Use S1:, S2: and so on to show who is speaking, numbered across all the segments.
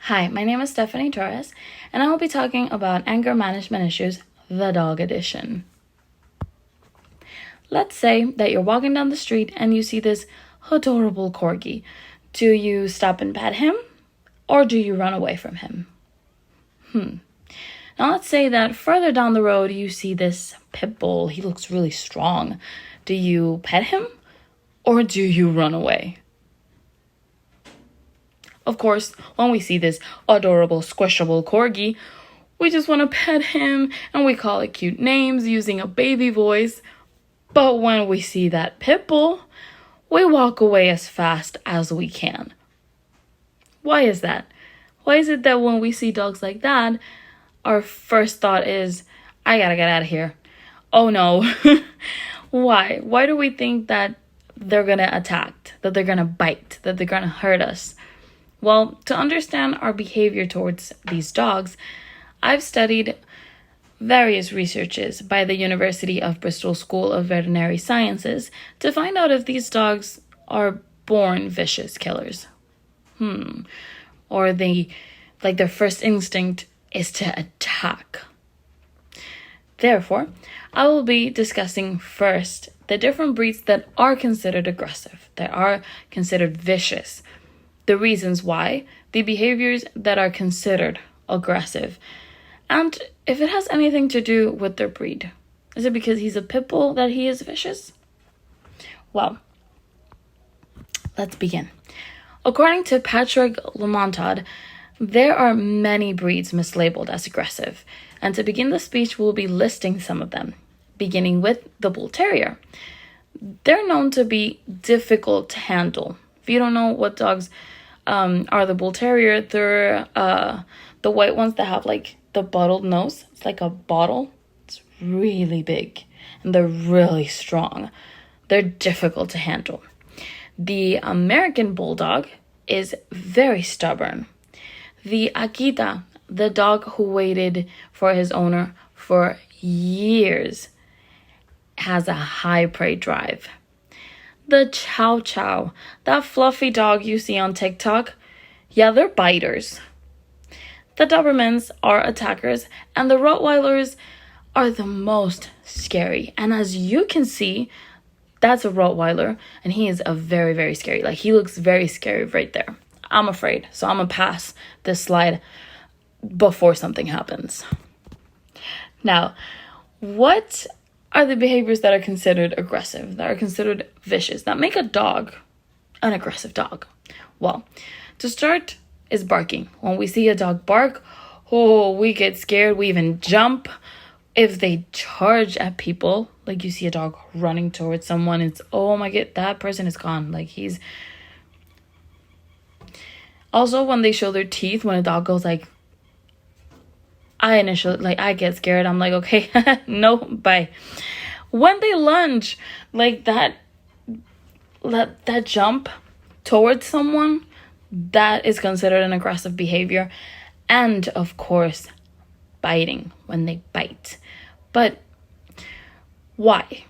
S1: Hi, my name is Stephanie Torres, and I will be talking about anger management issues, the dog edition. Let's say that you're walking down the street and you see this adorable corgi. Do you stop and pet him, or do you run away from him? Now let's say that further down the road you see this pit bull. He looks really strong. Do you pet him, or do you run away? Of course, when we see this adorable, squishable corgi, we just want to pet him and we call it cute names using a baby voice. But when we see that pit bull, we walk away as fast as we can. Why is that? Why is it that when we see dogs like that, our first thought is, I gotta get out of here? Oh no. Why? Why do we think that they're gonna attack, that they're gonna bite, that they're gonna hurt us? Well, to understand our behavior towards these dogs, I've studied various researches by the University of Bristol School of Veterinary Sciences to find out if these dogs are born vicious killers. Or their first instinct is to attack. Therefore, I will be discussing first the different breeds that are considered aggressive, that are considered vicious, the reasons why, the behaviors that are considered aggressive, and if it has anything to do with their breed. Is it because he's a pit bull that he is vicious? Well, let's begin. According to Patrick Lamontade, there are many breeds mislabeled as aggressive, and to begin the speech, we'll be listing some of them, beginning with the Bull Terrier. They're known to be difficult to handle. If you don't know what dogs are the Bull Terrier, they're the white ones that have like the bottled nose. It's like a bottle. It's really big and they're really strong. They're difficult to handle. The American Bulldog is very stubborn. The Akita, the dog who waited for his owner for years, has a high prey drive. The Chow Chow, that fluffy dog you see on TikTok, yeah, they're biters. The Dobermans are attackers, and the Rottweilers are the most scary. And as you can see, that's a Rottweiler, and he is a very, very scary. Like, he looks very scary right there. I'm afraid, so I'm gonna pass this slide before something happens. Now, what are the behaviors that are considered aggressive, that are considered vicious, that make a dog an aggressive dog? Well, to start is barking. When we see a dog bark, we get scared. We even jump. If they charge at people, like you see a dog running towards someone, it's, oh my god, that person is gone. Like, he's... Also, when they show their teeth, when a dog goes like, I get scared. I'm like, okay, no, bye. When they lunge, like that jump towards someone, that is considered an aggressive behavior. And of course, biting, when they bite. But why?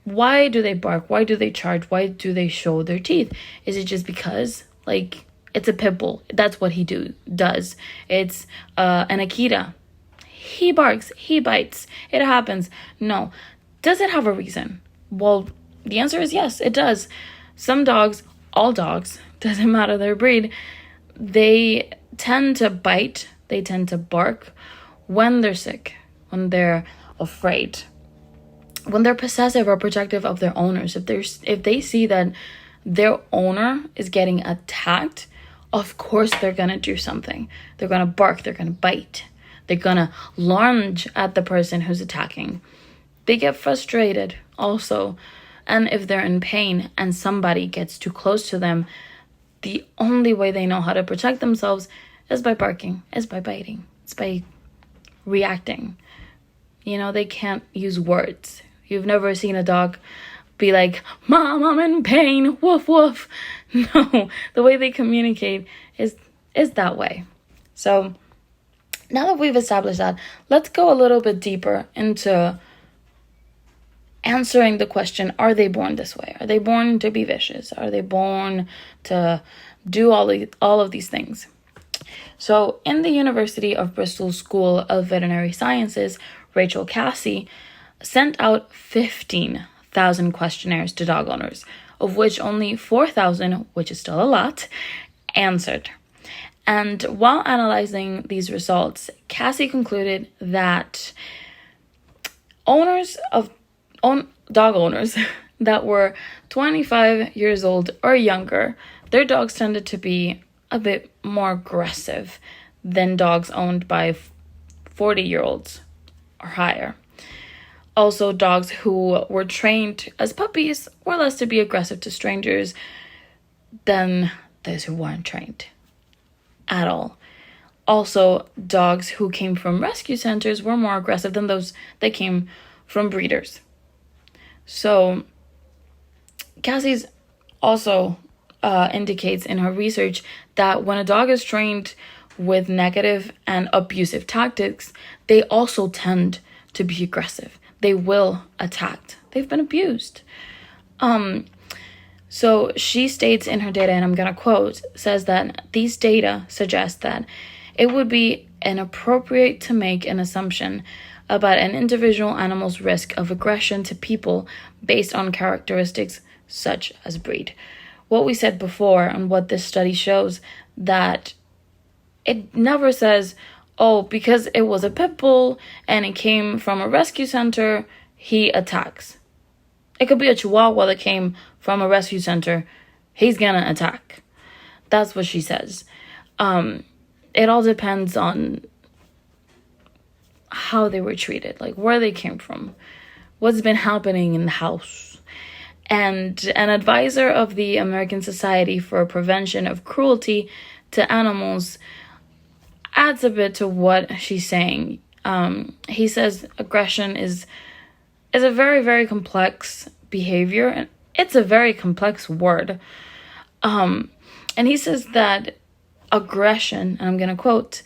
S1: Why do they bark? Why do they charge? Why do they show their teeth? Is it just because, like, it's a pit bull? That's what he does. It's an Akita. He barks. He bites. It happens. No. Does it have a reason? Well, the answer is yes, it does. Some dogs, all dogs, doesn't matter their breed, they tend to bite. They tend to bark when they're sick, when they're afraid, when they're possessive or protective of their owners. If they see that their owner is getting attacked, of course they're gonna do something. They're gonna bark, they're gonna bite, they're gonna lunge at the person who's attacking. They get frustrated also. And if they're in pain and somebody gets too close to them, the only way they know how to protect themselves is by barking, is by biting, it's by reacting. You know, they can't use words. You've never seen a dog be like, Mom, I'm in pain, woof, woof. No, the way they communicate is that way. So now that we've established that, let's go a little bit deeper into answering the question, are they born this way? Are they born to be vicious? Are they born to do all of these things? So in the University of Bristol School of Veterinary Sciences, Rachel Cassie sent out 15,000 questionnaires to dog owners, of which only 4,000, which is still a lot, answered. And while analyzing these results, Cassie concluded that dog owners that were 25 years old or younger, their dogs tended to be a bit more aggressive than dogs owned by 40-year-olds or higher. Also, dogs who were trained as puppies were less to be aggressive to strangers than those who weren't trained at all. Also, dogs who came from rescue centers were more aggressive than those that came from breeders. So, Cassie's also indicates in her research that when a dog is trained with negative and abusive tactics, they also tend to be aggressive. They will attack. They've been abused. So she states in her data, and I'm going to quote, says that these data suggest that it would be inappropriate to make an assumption about an individual animal's risk of aggression to people based on characteristics such as breed. What we said before and what this study shows, that it never says, oh, because it was a pit bull and it came from a rescue center, he attacks. It could be a chihuahua that came from a rescue center, he's gonna attack. That's what she says. It all depends on how they were treated, like where they came from, what's been happening in the house. And an advisor of the American Society for Prevention of Cruelty to Animals adds a bit to what she's saying. He says aggression is a very, very complex behavior, and it's a very complex word. And he says that aggression, and I'm going to quote,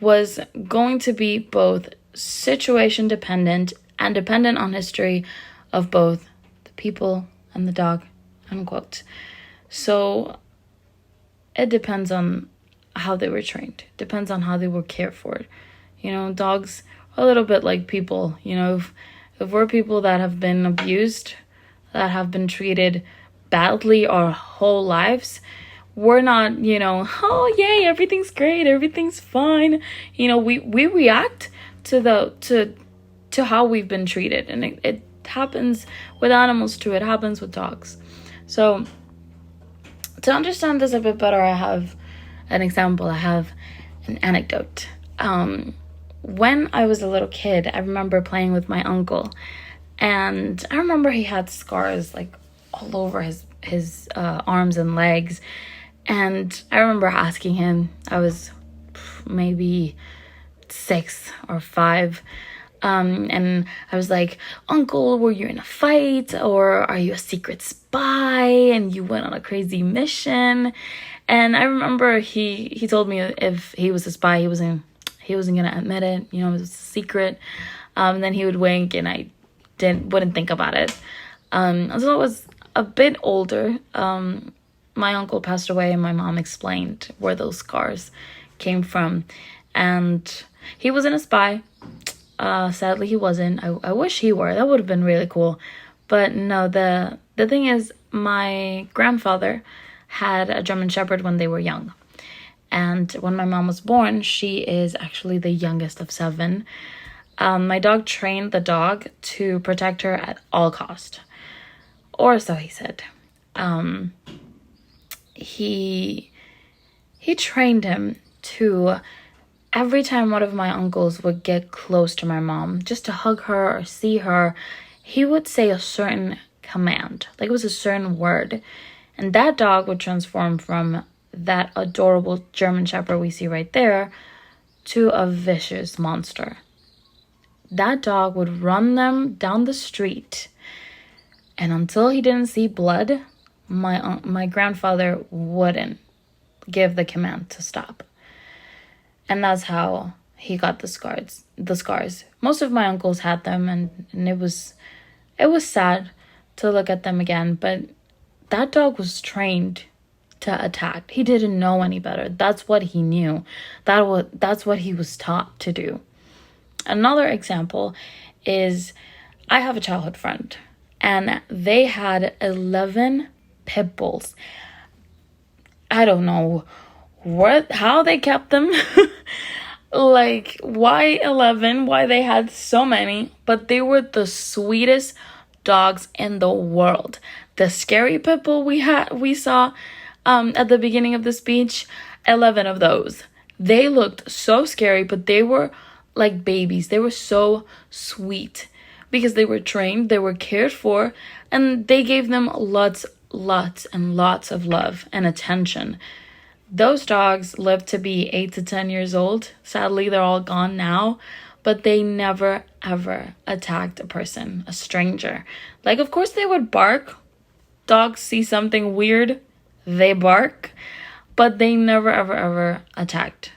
S1: was going to be both situation dependent and dependent on history of both the people and the dog, unquote. So it depends on how they were trained, depends on how they were cared for. You know, dogs are a little bit like people. You know, if we're people that have been abused, that have been treated badly our whole lives, we're not, you know, oh yay, everything's great, everything's fine. You know, we react to how we've been treated, and it happens with animals too. It happens with dogs. So to understand this a bit better, I have an example. I have an anecdote. When I was a little kid, I remember playing with my uncle, and I remember he had scars like all over his arms and legs. And I remember asking him, I was maybe 6 or 5, and I was like, Uncle, were you in a fight, or are you a secret spy and you went on a crazy mission? And I remember he told me if he was a spy, he wasn't gonna admit it, you know, it was a secret. Then he would wink, and I wouldn't think about it. So I was a bit older. My uncle passed away, and my mom explained where those scars came from. And he wasn't a spy. Sadly, he wasn't. I wish he were. That would have been really cool. But no, the thing is, my grandfather had a German Shepherd when they were young. And when my mom was born, she is actually the youngest of 7. My dog trained the dog to protect her at all cost. Or so he said. He trained him to, every time one of my uncles would get close to my mom, just to hug her or see her, he would say a certain command, like it was a certain word. And that dog would transform from that adorable German Shepherd we see right there to a vicious monster. That dog would run them down the street, and until he didn't see blood, my grandfather wouldn't give the command to stop. And that's how he got the scars. Most of my uncles had them, and it was sad to look at them again, but that dog was trained to attack. He didn't know any better. That's what he knew. That's what he was taught to do. Another example is I have a childhood friend and they had 11 pit bulls. I don't know how they kept them. Like, why 11? Why they had so many? But they were the sweetest dogs in the world. The scary pit bull we saw at the beginning of the speech, 11 of those. They looked so scary, but they were like babies. They were so sweet because they were trained, they were cared for, and they gave them lots and lots of love and attention. Those dogs lived to be 8 to 10 years old. Sadly, they're all gone now, but they never ever attacked a person, a stranger. Like, of course they would bark. Dogs see something weird, they bark, but they never ever attacked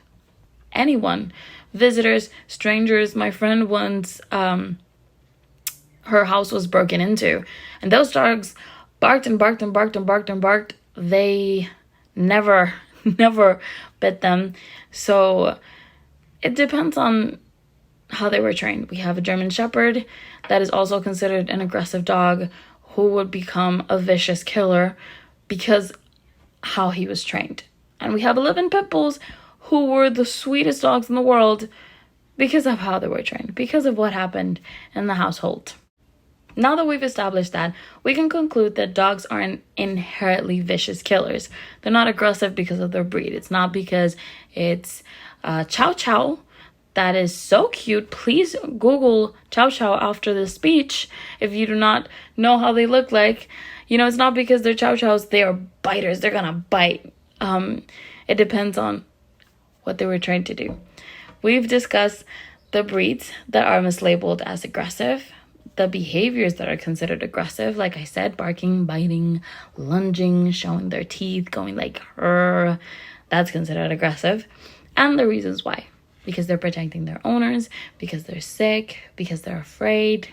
S1: anyone. Visitors, strangers. My friend once, her house was broken into, and those dogs barked and barked and barked and barked and barked. They never bit them. So it depends on how they were trained. We have a German Shepherd that is also considered an aggressive dog who would become a vicious killer because how he was trained. And we have 11 pit bulls who were the sweetest dogs in the world because of how they were trained, because of what happened in the household. Now that we've established that, we can conclude that dogs aren't inherently vicious killers. They're not aggressive because of their breed. It's not because it's Chow Chow that is so cute. Please Google Chow Chow after this speech if you do not know how they look like. You know, it's not because they're Chow Chows. They are biters. They're gonna bite. It depends on what they were trained to do. We've discussed the breeds that are mislabeled as aggressive, the behaviors that are considered aggressive, like I said, barking, biting, lunging, showing their teeth, going like her, that's considered aggressive, and the reasons why. Because they're protecting their owners, because they're sick, because they're afraid.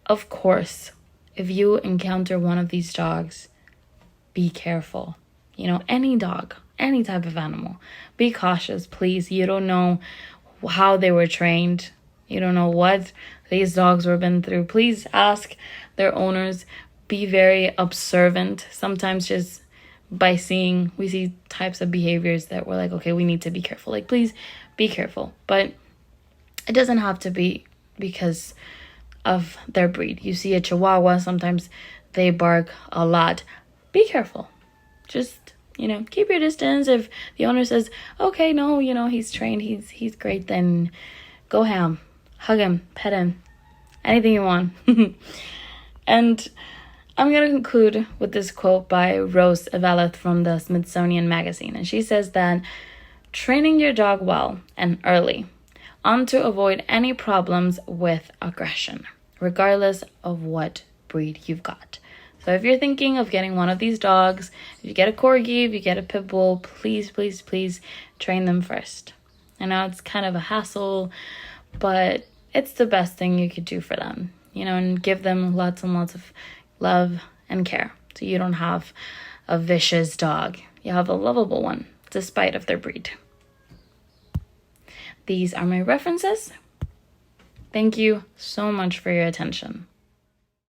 S1: Of course, if you encounter one of these dogs, be careful. You know, any dog, any type of animal, be cautious, please. You don't know how they were trained. You don't know what these dogs were been through. Please ask their owners. Be very observant. Sometimes just by seeing, we see types of behaviors that we're like, okay, we need to be careful. Like, please be careful. But it doesn't have to be because of their breed. You see a Chihuahua, sometimes they bark a lot. Be careful. Just, you know, keep your distance. If the owner says, okay, no, you know, he's trained, he's great, then go ham. Hug him, pet him, anything you want. And I'm going to conclude with this quote by Rose Eveleth from the Smithsonian Magazine. And she says that training your dog well and early on to avoid any problems with aggression, regardless of what breed you've got. So if you're thinking of getting one of these dogs, if you get a Corgi, if you get a Pit Bull, please train them first. I know it's kind of a hassle, but it's the best thing you could do for them, you know, and give them lots and lots of love and care. So you don't have a vicious dog. You have a lovable one, despite of their breed. These are my references. Thank you so much for your attention.